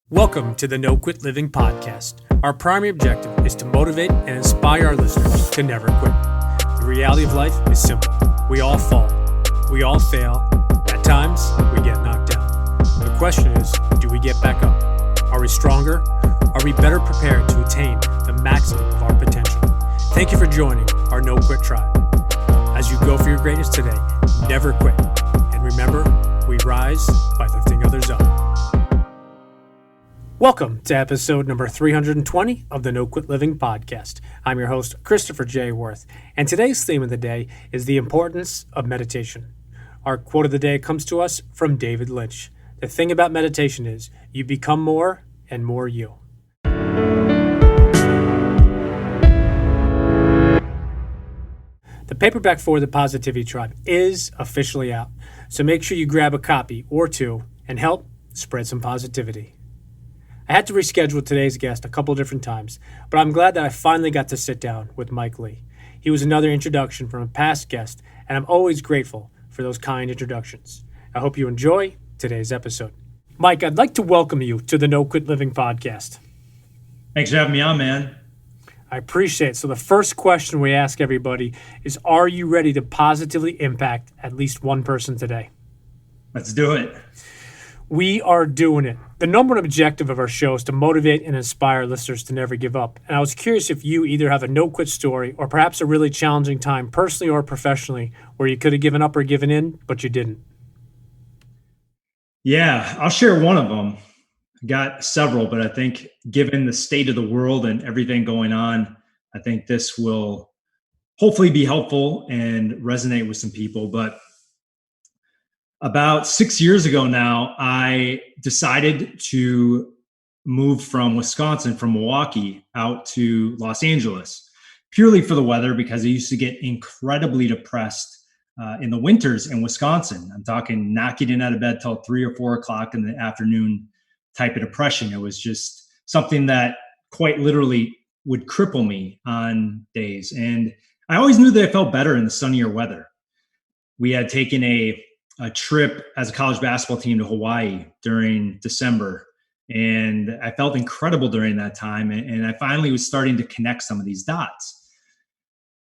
Welcome to the No Quit Living podcast. Our primary objective is to motivate and inspire our listeners to never quit. The reality of life is simple. We all fall. We all fail. At times, we get knocked down. The question is, do we get back up? Are we stronger? Are we better prepared to attain the maximum of our potential? Thank you for joining our No Quit tribe. As you go for your greatness today, never quit. And remember, we rise by lifting others up. Welcome to episode number 320 of the No Quit Living podcast. I'm your host, Christopher J. Worth, and today's theme of the day is the importance of meditation. Our quote of the day comes to us from David Lynch. The thing about meditation is you become more and more you. The paperback for the Positivity Tribe is officially out, so make sure you grab a copy or two and help spread some positivity. I had to reschedule today's guest a couple different times, but I'm glad that I finally got to sit down with Mike Lee. He was another introduction from a past guest, and I'm always grateful for those kind introductions. I hope you enjoy today's episode. Mike, I'd like to welcome you to the No Quit Living podcast. Thanks for having me on, man. I appreciate it. So the first question we ask everybody is, are you ready to positively impact at least one person today? Let's do it. We are doing it. The number one objective of our show is to motivate and inspire listeners to never give up. And I was curious if you either have a no-quit story or perhaps a really challenging time, personally or professionally, where you could have given up or given in, but you didn't. Yeah, I'll share one of them. I got several, but I think given the state of the world and everything going on, I think this will hopefully be helpful and resonate with some people. But about 6 years ago now, I decided to move from Wisconsin, from Milwaukee, out to Los Angeles, purely for the weather, because I used to get incredibly depressed in the winters in Wisconsin. I'm talking not getting out of bed till 3 or 4 o'clock in the afternoon type of depression. It was just something that quite literally would cripple me on days. And I always knew that I felt better in the sunnier weather. We had taken a trip as a college basketball team to Hawaii during December. And I felt incredible during that time. And I finally was starting to connect some of these dots.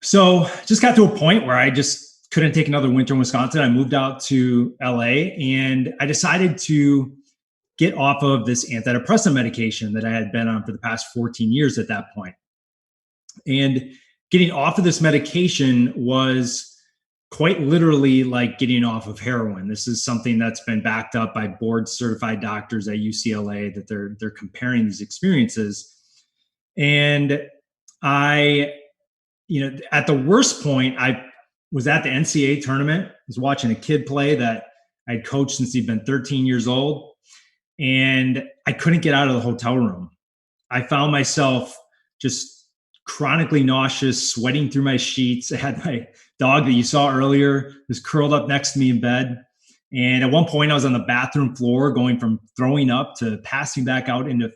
So just got to a point where I just couldn't take another winter in Wisconsin. I moved out to LA and I decided to get off of this antidepressant medication that I had been on for the past 14 years at that point. And getting off of this medication was quite literally like getting off of heroin. This is something that's been backed up by board certified doctors at UCLA, that they're comparing these experiences. And I, at the worst point, I was at the NCAA tournament. I was watching a kid play that I'd coached since he'd been 13 years old. And I couldn't get out of the hotel room. I found myself just chronically nauseous, sweating through my sheets. I had my dog that you saw earlier was curled up next to me in bed. And at one point I was on the bathroom floor going from throwing up to passing back out into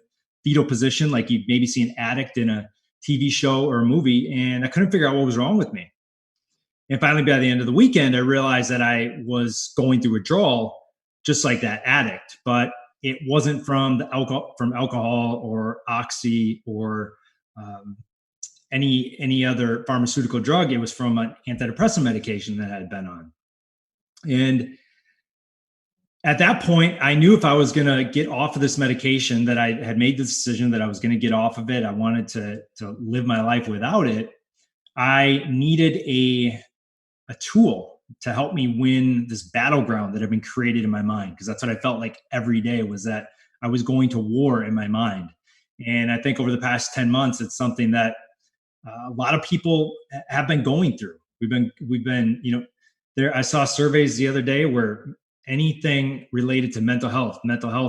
fetal position, like you'd maybe see an addict in a TV show or a movie. And I couldn't figure out what was wrong with me. And finally, by the end of the weekend, I realized that I was going through withdrawal just like that addict, but it wasn't from alcohol or oxy or any other pharmaceutical drug. It was from an antidepressant medication that I had been on. And at that point, I knew if I was going to get off of this medication, that I had made the decision that I was going to get off of it. I wanted to live my life without it. I needed a tool to help me win this battleground that had been created in my mind, because that's what I felt like every day, was that I was going to war in my mind. And I think over the past 10 months, it's something that a lot of people have been going through. We've been, there. I saw surveys the other day where anything related to mental health,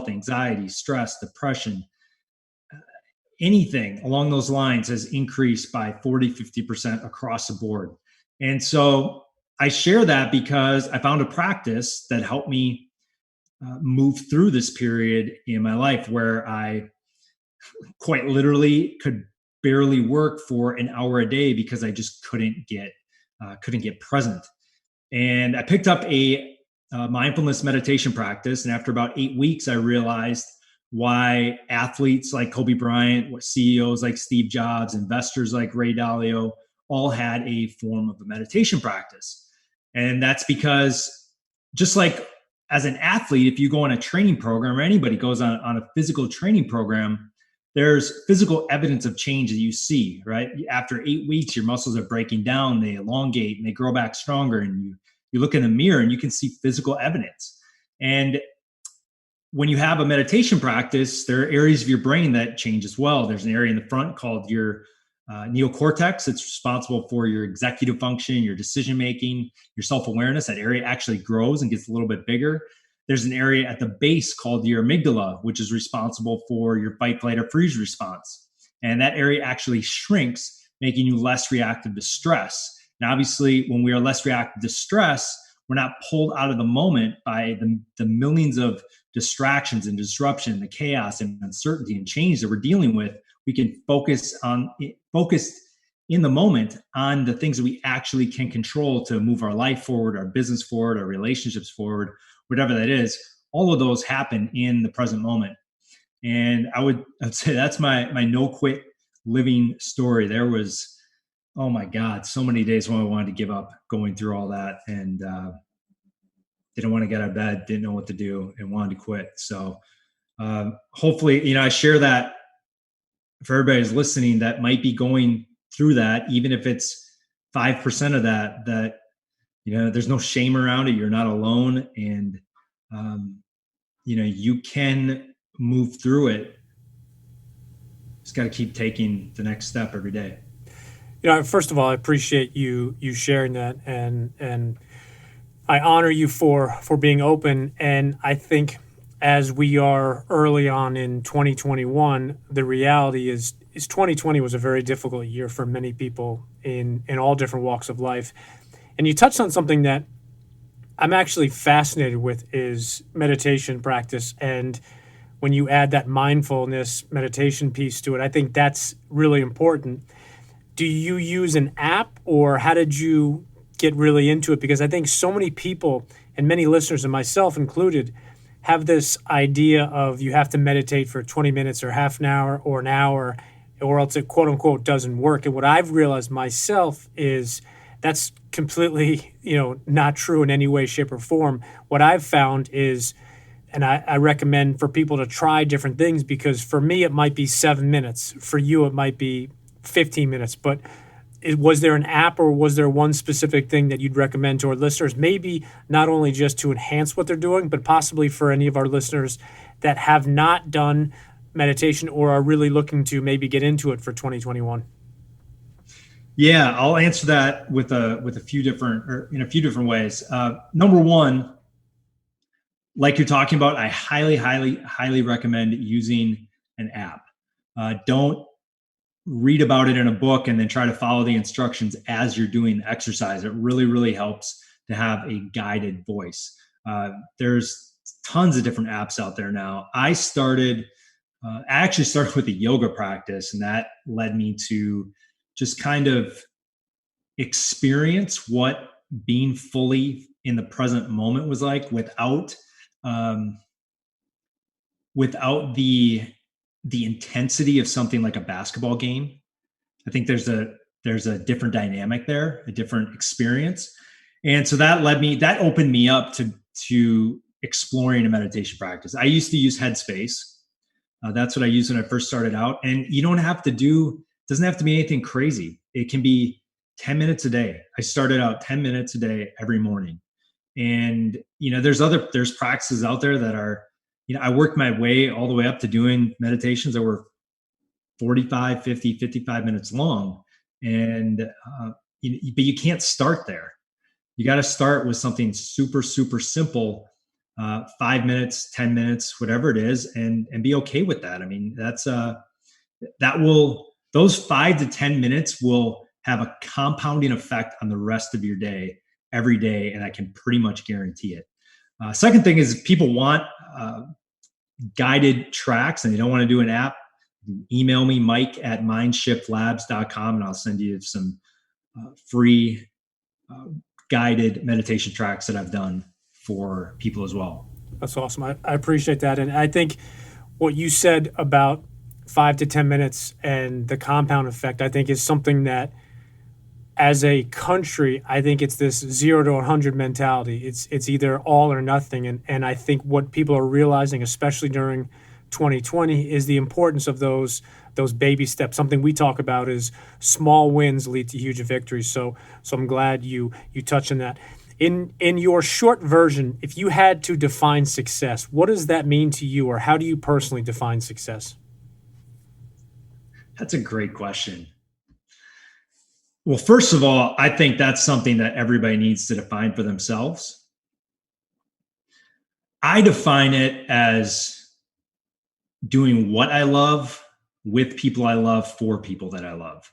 anxiety, stress, depression, anything along those lines has increased by 40, 50% across the board. And so I share that because I found a practice that helped me move through this period in my life where I quite literally could barely work for an hour a day because I just couldn't get present. And I picked up a mindfulness meditation practice. And after about 8 weeks, I realized why athletes like Kobe Bryant, what CEOs like Steve Jobs, investors like Ray Dalio all had a form of a meditation practice. And that's because just like as an athlete, if you go on a training program or anybody goes on a physical training program, there's physical evidence of change that you see, right? After 8 weeks, your muscles are breaking down, they elongate and they grow back stronger. And you look in the mirror and you can see physical evidence. And when you have a meditation practice, there are areas of your brain that change as well. There's an area in the front called your neocortex. It's responsible for your executive function, your decision making, your self-awareness. That area actually grows and gets a little bit bigger. There's an area at the base called your amygdala, which is responsible for your fight, flight, or freeze response. And that area actually shrinks, making you less reactive to stress. And obviously, when we are less reactive to stress, we're not pulled out of the moment by the millions of distractions and disruption, the chaos and uncertainty and change that we're dealing with. We can focus in the moment on the things that we actually can control to move our life forward, our business forward, our relationships forward, whatever that is. All of those happen in the present moment. And I'd say that's my no quit living story. There was, oh my God, so many days when I wanted to give up going through all that and didn't want to get out of bed, didn't know what to do and wanted to quit. So hopefully, I share that for everybody who's listening that might be going through that, even if it's 5% of that, there's no shame around it. You're not alone. And, you can move through it. Just got to keep taking the next step every day. First of all, I appreciate you sharing that, and I honor you for being open. And I think as we are early on in 2021, the reality is 2020 was a very difficult year for many people in all different walks of life. And you touched on something that I'm actually fascinated with is meditation practice. And when you add that mindfulness meditation piece to it, I think that's really important. Do you use an app, or how did you get really into it? Because I think so many people, and many listeners and myself included, have this idea of you have to meditate for 20 minutes or half an hour or an hour, or else it quote unquote doesn't work. And what I've realized myself is that's completely, not true in any way, shape, or form. What I've found is, and I recommend for people to try different things, because for me, it might be 7 minutes. For you, it might be 15 minutes. But was there an app, or was there one specific thing that you'd recommend to our listeners? Maybe not only just to enhance what they're doing, but possibly for any of our listeners that have not done meditation or are really looking to maybe get into it for 2021. Yeah, I'll answer that with a few different ways. Number one, like you're talking about, I highly, highly, highly recommend using an app. Don't read about it in a book and then try to follow the instructions as you're doing the exercise. It really, really helps to have a guided voice. There's tons of different apps out there now. I actually started with a yoga practice, and that led me to just kind of experience what being fully in the present moment was like without the intensity of something like a basketball game. I think there's a different dynamic there, a different experience. And so that opened me up to exploring a meditation practice. I used to use Headspace. That's what I used when I first started out. And you doesn't have to be anything crazy. It can be 10 minutes a day. I started out 10 minutes a day every morning. And, there's practices out there that are, I worked my way all the way up to doing meditations that were 45, 50, 55 minutes long. And, but you can't start there. You got to start with something super, super simple, 5 minutes, 10 minutes, whatever it is, and be okay with that. I mean, those 5 to 10 minutes will have a compounding effect on the rest of your day, every day. And I can pretty much guarantee it. Second thing is, people want guided tracks and they don't want to do an app. Email me, mike@mindshiftlabs.com, and I'll send you some free guided meditation tracks that I've done for people as well. That's awesome. I appreciate that. And I think what you said about 5 to 10 minutes and the compound effect, I think is something that as a country, I think it's this 0 to 100 mentality. It's either all or nothing. And I think what people are realizing, especially during 2020, is the importance of those baby steps. Something we talk about is small wins lead to huge victories. So I'm glad you touched on that. In your short version, if you had to define success, what does that mean to you, or how do you personally define success? That's a great question. Well, first of all, I think that's something that everybody needs to define for themselves. I define it as doing what I love with people I love for people that I love.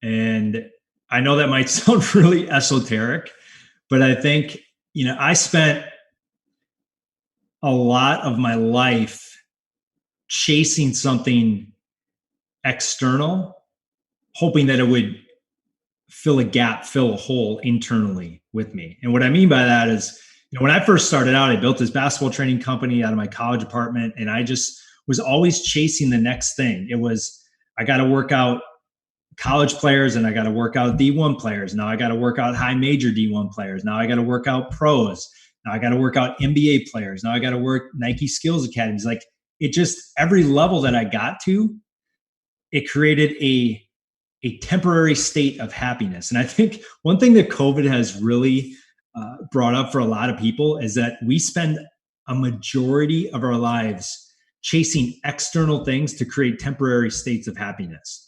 And I know that might sound really esoteric, but I think, I spent a lot of my life chasing something external, hoping that it would fill a gap, fill a hole internally with me. And what I mean by that is, when I first started out, I built this basketball training company out of my college apartment, and I just was always chasing the next thing. It was, I got to work out college players, and I got to work out D1 players. Now I got to work out high major D1 players. Now I got to work out pros. Now I got to work out NBA players. Now I got to work Nike Skills Academies. Like, it just, every level that I got to, it created a temporary state of happiness. And I think one thing that COVID has really brought up for a lot of people is that we spend a majority of our lives chasing external things to create temporary states of happiness.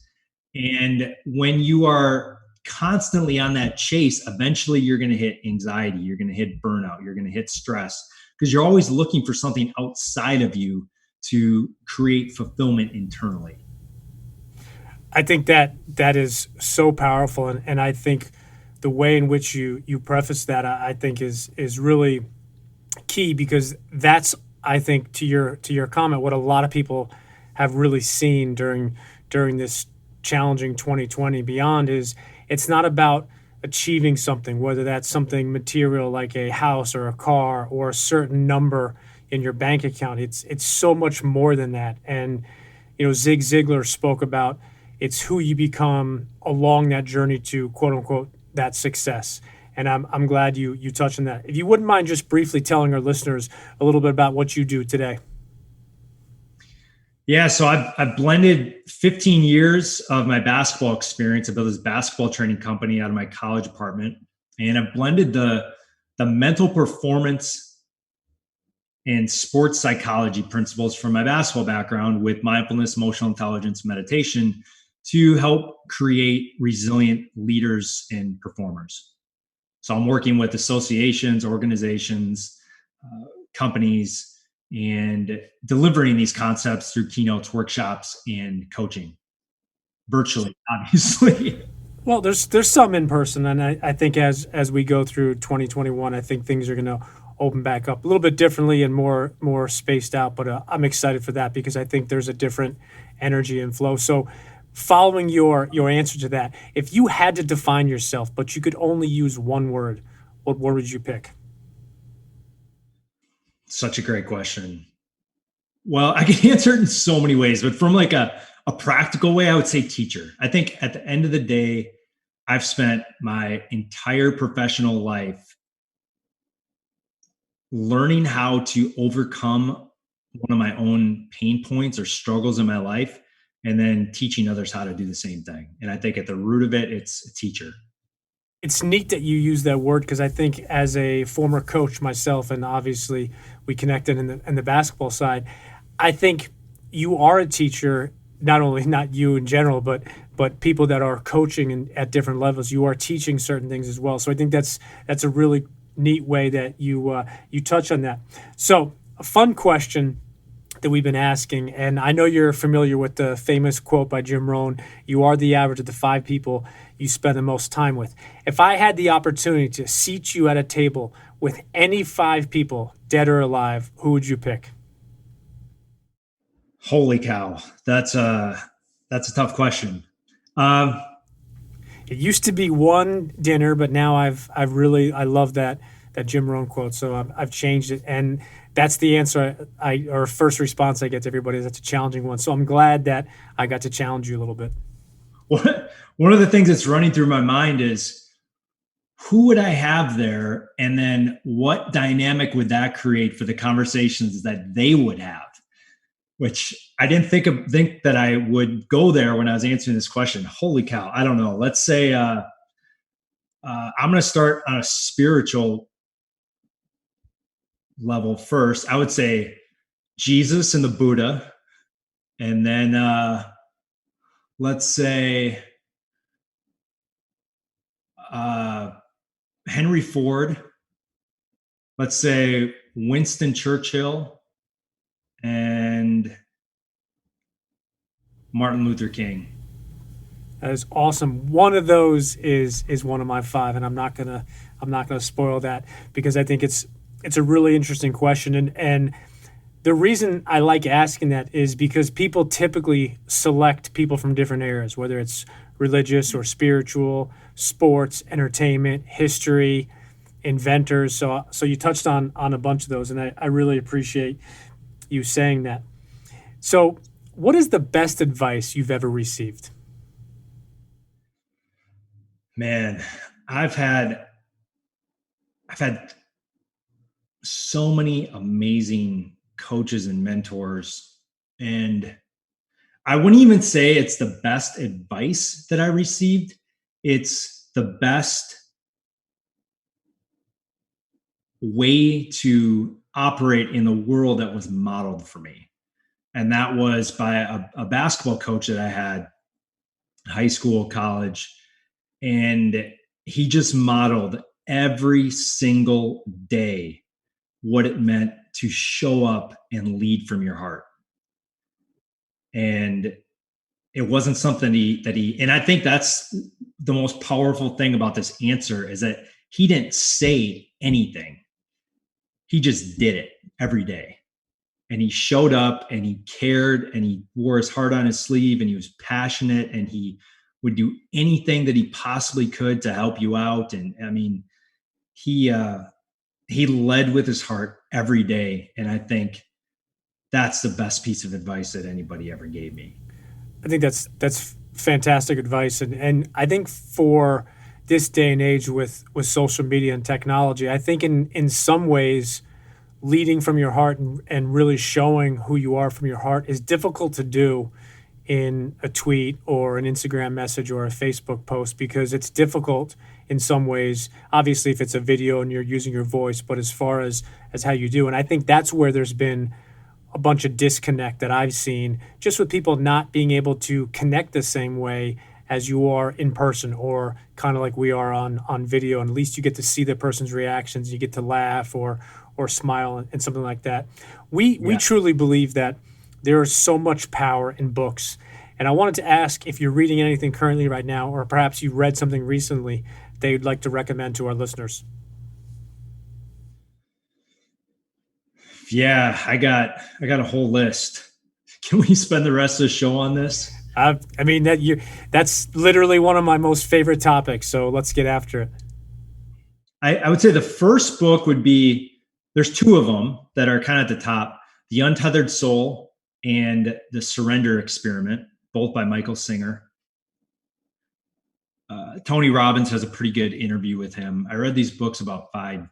And when you are constantly on that chase, eventually you're going to hit anxiety, you're going to hit burnout, you're going to hit stress, because you're always looking for something outside of you to create fulfillment internally. I think that is so powerful, and I think the way in which you preface that, I think is really key, because that's, I think, to your comment, what a lot of people have really seen during this challenging 2020 beyond is, it's not about achieving something, whether that's something material like a house or a car or a certain number in your bank account. It's so much more than that. And Zig Ziglar spoke about, it's who you become along that journey to, quote unquote, that success. And I'm glad you touched on that. If you wouldn't mind just briefly telling our listeners a little bit about what you do today. Yeah, so I've blended 15 years of my basketball experience. I built this basketball training company out of my college apartment, and I've blended the mental performance and sports psychology principles from my basketball background with mindfulness, emotional intelligence, meditation to help create resilient leaders and performers. So I'm working with associations, organizations, companies, and delivering these concepts through keynotes, workshops, and coaching virtually, obviously. Well, there's some in person, and I think as we go through 2021, I think things are going to open back up a little bit differently and more spaced out. But I'm excited for that, because I think there's a different energy and flow. So, following your answer to that, if you had to define yourself, but you could only use one word, what word would you pick? Such a great question. Well, I can answer it in so many ways, but from like a practical way, I would say teacher. I think at the end of the day, I've spent my entire professional life learning how to overcome one of my own pain points or struggles in my life, and then teaching others how to do the same thing. And I think at the root of it, it's a teacher. It's neat that you use that word, because I think as a former coach myself, and obviously we connected in the basketball side, I think you are a teacher, not you in general, but people that are coaching at different levels. You are teaching certain things as well. So I think that's a really neat way that you touch on that. So a fun question that we've been asking, and I know you're familiar with the famous quote by Jim Rohn, you are the average of the 5 people you spend the most time with. If I had the opportunity to seat you at a table with any 5 people, dead or alive, who would you pick? Holy cow. That's a tough question. It used to be one dinner, but now I love that Jim Rohn quote. So I've changed it. And that's the answer or first response I get to everybody. That's a challenging one. So I'm glad that I got to challenge you a little bit. One of the things that's running through my mind is, who would I have there? And then what dynamic would that create for the conversations that they would have? Which I didn't think that I would go there when I was answering this question. Holy cow. I don't know. Let's say I'm going to start on a spiritual level first. I would say Jesus and the Buddha. And then let's say Henry Ford. Let's say Winston Churchill and Martin Luther King. That is awesome. One of those is one of my five, and I'm not gonna spoil that because I think it's a really interesting question. And the reason I like asking that is because people typically select people from different areas, whether it's religious or spiritual, sports, entertainment, history, inventors. So you touched on a bunch of those, and I really appreciate you saying that. So what is the best advice you've ever received? Man, I've had so many amazing coaches and mentors, and I wouldn't even say it's the best advice that I received. It's the best way to operate in the world that was modeled for me. And that was by a basketball coach that I had high school, college. And he just modeled every single day what it meant to show up and lead from your heart. And it wasn't something that he, and I think that's the most powerful thing about this answer is that he didn't say anything. He just did it every day. And he showed up and he cared and he wore his heart on his sleeve and he was passionate and he would do anything that he possibly could to help you out. And I mean, he led with his heart every day. And I think that's the best piece of advice that anybody ever gave me. I think that's fantastic advice. And I think for this day and age with social media and technology, I think in some ways, leading from your heart and really showing who you are from your heart is difficult to do in a tweet or an Instagram message or a Facebook post, because it's difficult in some ways, obviously if it's a video and you're using your voice, but as far as how you do. And I think that's where there's been a bunch of disconnect that I've seen, just with people not being able to connect the same way as you are in person, or kind of like we are on video. And at least you get to see the person's reactions, you get to laugh or smile and something like that. We truly believe that there is so much power in books. And I wanted to ask if you're reading anything currently right now, or perhaps you read something recently that you'd like to recommend to our listeners. Yeah, I got a whole list. Can we spend the rest of the show on this? I mean, that's literally one of my most favorite topics. So let's get after it. I would say the first book would be, there's two of them that are kind of at the top, The Untethered Soul and The Surrender Experiment, both by Michael Singer. Tony Robbins has a pretty good interview with him. I read these books about five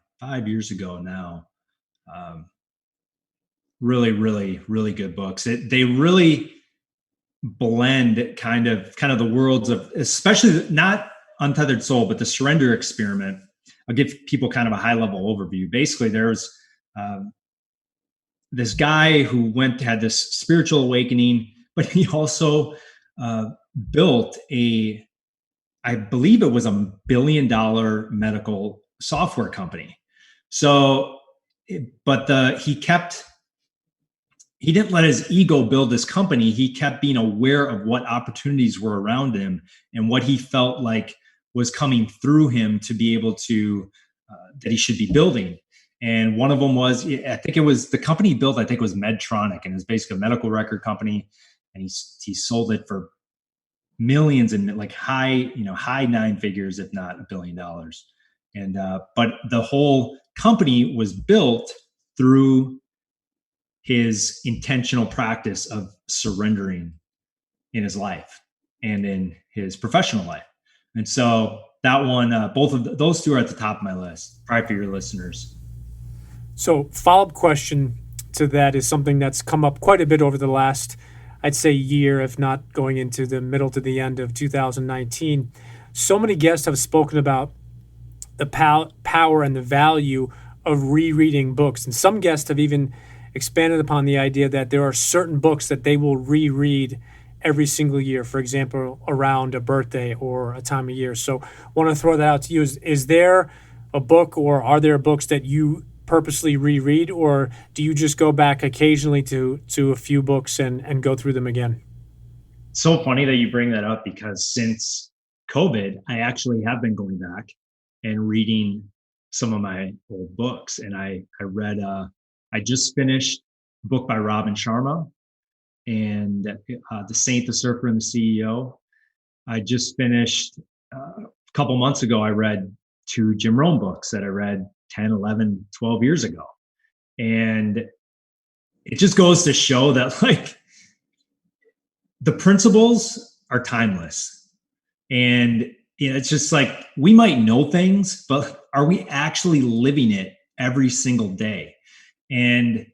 years ago now. Really, really, really good books. They really blend kind of the worlds of, especially not Untethered Soul, but The Surrender Experiment. I'll give people kind of a high level overview. Basically, there's this guy who had this spiritual awakening, but he also built I believe it was $1 billion medical software company. So, he didn't let his ego build this company. He kept being aware of what opportunities were around him and what he felt like was coming through him to be able to, that he should be building. And one of them was, I think it was the company he built, I think it was Medtronic, and it was basically a medical record company. And he sold it for millions and like high nine figures, if not $1 billion. And, but the whole company was built through his intentional practice of surrendering in his life and in his professional life. And so that one, both of those two are at the top of my list, probably for your listeners. So follow-up question to that is something that's come up quite a bit over the last, I'd say, year, if not going into the middle to the end of 2019. So many guests have spoken about the power and the value of rereading books. And some guests have even expanded upon the idea that there are certain books that they will reread every single year, for example, around a birthday or a time of year. So I want to throw that out to you. Is there a book, or are there books that you purposely reread, or do you just go back occasionally to a few books and go through them again? So funny that you bring that up, because since COVID, I actually have been going back and reading some of my old books. And I read, I just finished a book by Robin Sharma, and The Saint, the Surfer, and the CEO. I just finished a couple months ago, I read 2 Jim Rohn books that I read 10, 11, 12 years ago. And it just goes to show that, like, the principles are timeless. And it's just like, we might know things, but are we actually living it every single day? And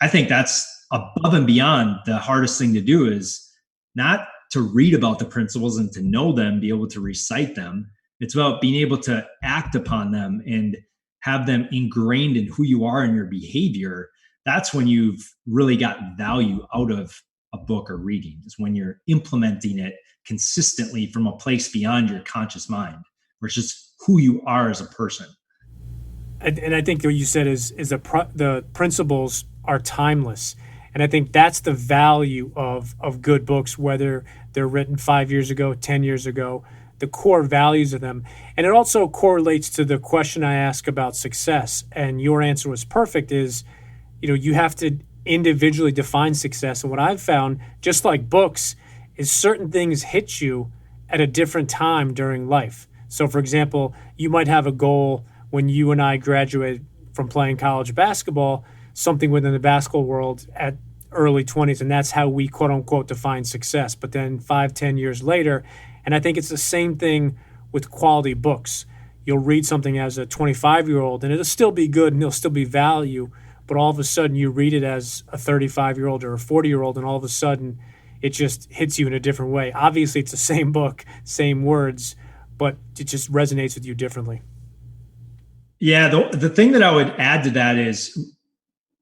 I think that's above and beyond the hardest thing to do, is not to read about the principles and to know them, be able to recite them. It's about being able to act upon them and have them ingrained in who you are and your behavior. That's when you've really got value out of a book or reading, is when you're implementing it consistently from a place beyond your conscious mind, where it's just who you are as a person. And I think what you said is the principles are timeless. And I think that's the value of good books, whether they're written 5 years ago, 10 years ago, the core values of them. And it also correlates to the question I asked about success. And your answer was perfect, is, you have to individually define success. And what I've found, just like books, is certain things hit you at a different time during life. So for example, you might have a goal when you and I graduated from playing college basketball, something within the basketball world at early 20s, and that's how we quote unquote define success. But then 5-10 years later, and I think it's the same thing with quality books. You'll read something as a 25-year-old and it'll still be good and there'll still be value, but all of a sudden you read it as a 35-year-old or a 40-year-old, and all of a sudden it just hits you in a different way. Obviously it's the same book, same words, but it just resonates with you differently. Yeah, the thing that I would add to that is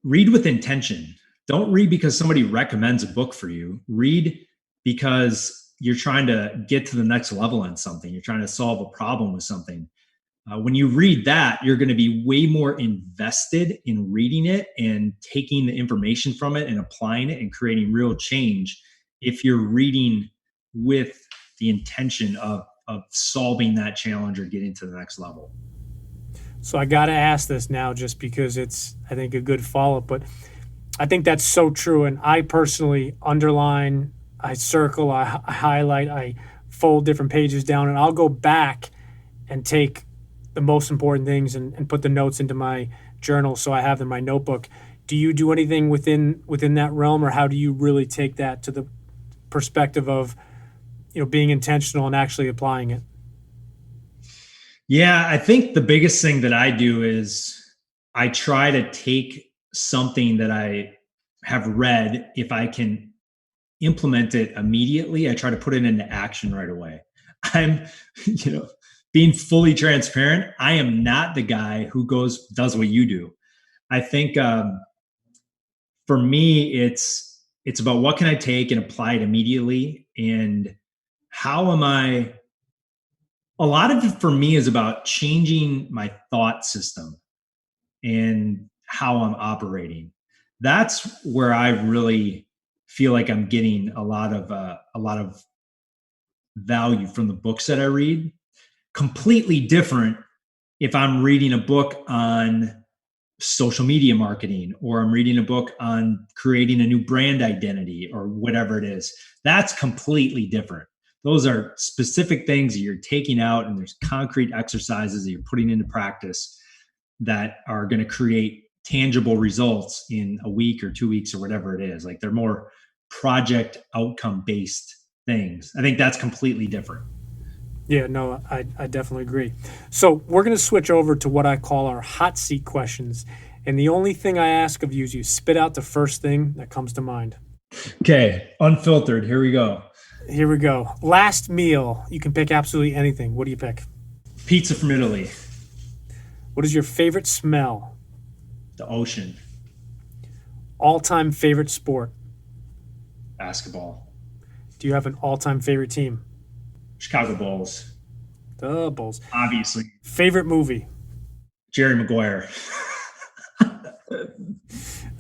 read with intention. Don't read because somebody recommends a book for you. Read because you're trying to get to the next level on something. You're trying to solve a problem with something. When you read that, you're going to be way more invested in reading it and taking the information from it and applying it and creating real change if you're reading with the intention of solving that challenge or getting to the next level. So I got to ask this now, just because it's, I think, a good follow-up, but I think that's so true. And I personally underline, I circle, I highlight, I fold different pages down, and I'll go back and take the most important things and put the notes into my journal so I have them in my notebook. Do you do anything within that realm, or how do you really take that to the perspective of, being intentional and actually applying it? Yeah, I think the biggest thing that I do is I try to take something that I have read. If I can implement it immediately, I try to put it into action right away. I'm, being fully transparent, I am not the guy who does what you do. I think for me, it's about what can I take and apply it immediately, and how am I. A lot of it for me is about changing my thought system and how I'm operating. That's where I really feel like I'm getting a lot of value from the books that I read. Completely different if I'm reading a book on social media marketing, or I'm reading a book on creating a new brand identity, or whatever it is. That's completely different. Those are specific things that you're taking out, and there's concrete exercises that you're putting into practice that are going to create tangible results in a week or 2 weeks or whatever it is. Like they're more project outcome based things. I think that's completely different. Yeah, no, I definitely agree. So we're going to switch over to what I call our hot seat questions. And the only thing I ask of you is you spit out the first thing that comes to mind. Okay, unfiltered. Here we go. Here we go. Last meal. You can pick absolutely anything. What do you pick? Pizza from Italy. What is your favorite smell? The ocean. All-time favorite sport? Basketball. Do you have an all-time favorite team? Chicago Bulls. The Bulls. Obviously. Favorite movie? Jerry Maguire. I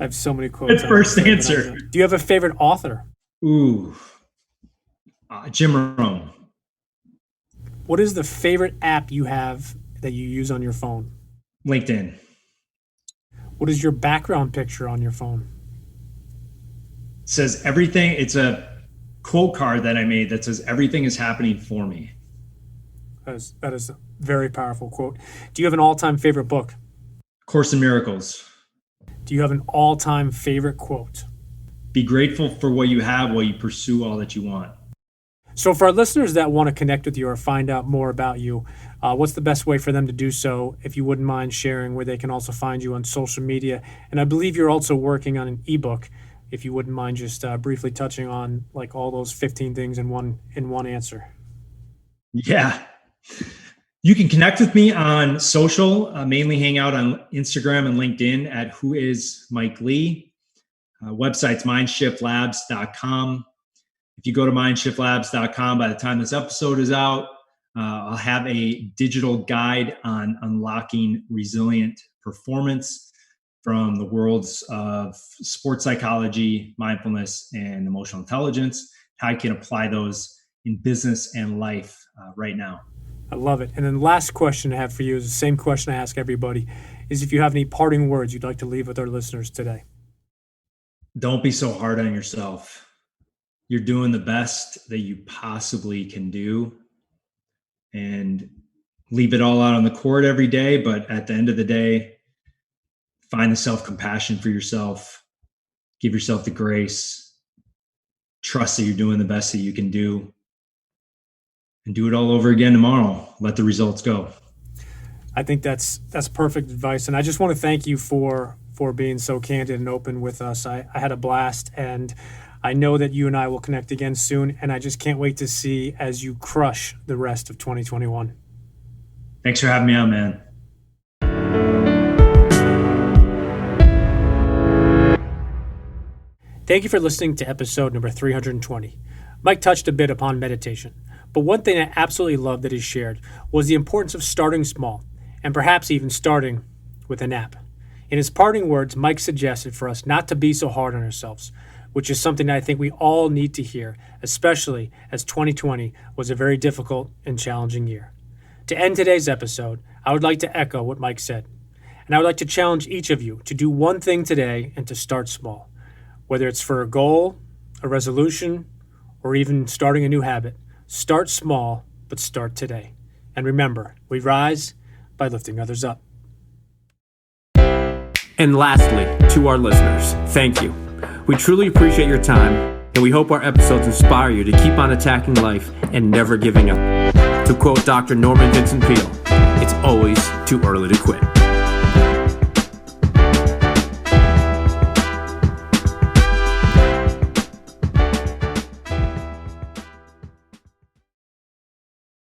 have so many quotes. Good first answer. Do you have a favorite author? Ooh. Jim Rohn. What is the favorite app you have that you use on your phone? LinkedIn. What is your background picture on your phone? It says everything. It's a quote card that I made that says everything is happening for me. That is a very powerful quote. Do you have an all-time favorite book? Course in Miracles. Do you have an all-time favorite quote? Be grateful for what you have while you pursue all that you want. So for our listeners that want to connect with you or find out more about you, what's the best way for them to do so? If you wouldn't mind sharing where they can also find you on social media. And I believe you're also working on an ebook. If you wouldn't mind just briefly touching on like all those 15 things in one answer. Yeah. You can connect with me on social, mainly hang out on Instagram and LinkedIn at Who Is Mike Lee. Website's MindShiftLabs.com. If you go to MindShiftLabs.com, by the time this episode is out, I'll have a digital guide on unlocking resilient performance from the worlds of sports psychology, mindfulness, and emotional intelligence, how I can apply those in business and life right now. I love it. And then last question I have for you is the same question I ask everybody, is if you have any parting words you'd like to leave with our listeners today. Don't be so hard on yourself. You're doing the best that you possibly can do, and leave it all out on the court every day. But at the end of the day, find the self-compassion for yourself, give yourself the grace, trust that you're doing the best that you can do, and do it all over again tomorrow. Let the results go. I think that's perfect advice. And I just want to thank you for being so candid and open with us. I had a blast, and I know that you and I will connect again soon. And I just can't wait to see as you crush the rest of 2021. Thanks for having me on, man. Thank you for listening to episode number 320. Mike touched a bit upon meditation, but one thing I absolutely loved that he shared was the importance of starting small, and perhaps even starting with an app. In his parting words, Mike suggested for us not to be so hard on ourselves, which is something that I think we all need to hear, especially as 2020 was a very difficult and challenging year. To end today's episode, I would like to echo what Mike said, and I would like to challenge each of you to do one thing today and to start small. Whether it's for a goal, a resolution, or even starting a new habit, start small, but start today. And remember, we rise by lifting others up. And lastly, to our listeners, thank you. We truly appreciate your time, and we hope our episodes inspire you to keep on attacking life and never giving up. To quote Dr. Norman Vincent Peale, it's always too early to quit.